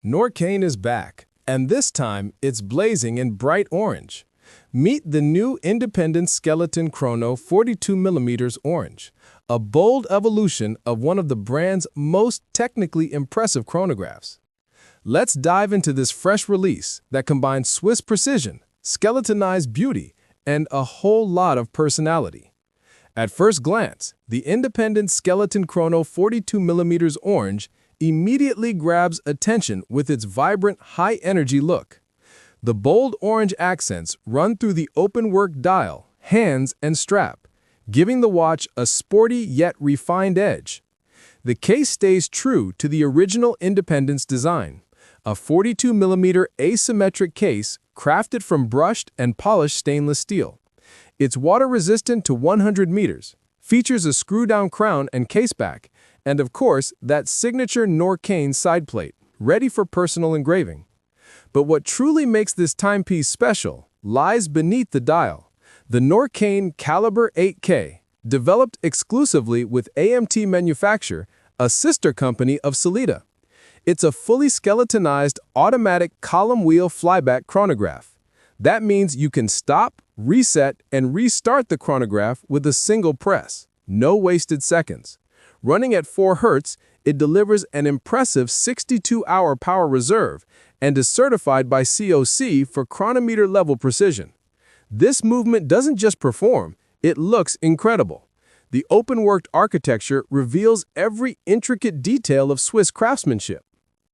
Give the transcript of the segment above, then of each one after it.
Norqain is back, and this time it's blazing in bright orange. Meet the new independent skeleton Chrono 42mm orange, a bold evolution of one of the brand's most technically impressive chronographs. Let's dive into this fresh release that combines Swiss precision, skeletonized beauty, and a whole lot of personality. At first glance, the independent skeleton Chrono 42mm orange immediately grabs attention with its vibrant, high-energy look. The bold orange accents run through the open-work dial, hands, and strap, giving the watch a sporty yet refined edge. The case stays true to the original Independence design, a 42mm asymmetric case crafted from brushed and polished stainless steel. It's water-resistant to 100 meters, features a screw-down crown and caseback, and of course, that signature Norqain side plate, ready for personal engraving. But what truly makes this timepiece special lies beneath the dial. The Norqain Caliber 8K, developed exclusively with AMT Manufacture, a sister company of Sellita. It's a fully skeletonized automatic column wheel flyback chronograph. That means you can stop, reset, and restart the chronograph with a single press. No wasted seconds. Running at 4 Hz, it delivers an impressive 62-hour power reserve and is certified by COC for chronometer-level precision. This movement doesn't just perform, it looks incredible. The open-worked architecture reveals every intricate detail of Swiss craftsmanship.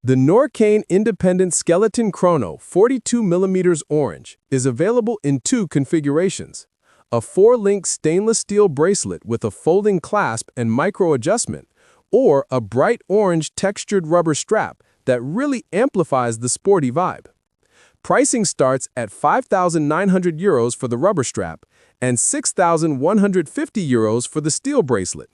The Norqain Independent Skeleton Chrono 42mm orange is available in 2 configurations. A 4-link stainless steel bracelet with a folding clasp and micro-adjustment, or a bright orange textured rubber strap that really amplifies the sporty vibe. Pricing starts at €5,900 for the rubber strap and €6,150 for the steel bracelet,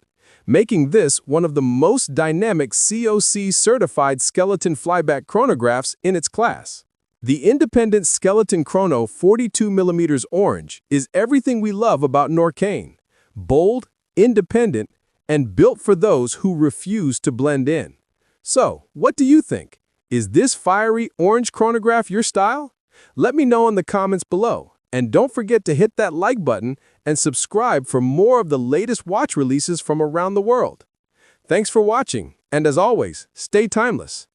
making this one of the most dynamic COC-certified skeleton flyback chronographs in its class. The Independent Skeleton Chrono 42mm orange is everything we love about Norqain: bold, independent, and built for those who refuse to blend in. So, what do you think? Is this fiery orange chronograph your style? Let me know in the comments below. And don't forget to hit that like button and subscribe for more of the latest watch releases from around the world. Thanks for watching, and as always, stay timeless.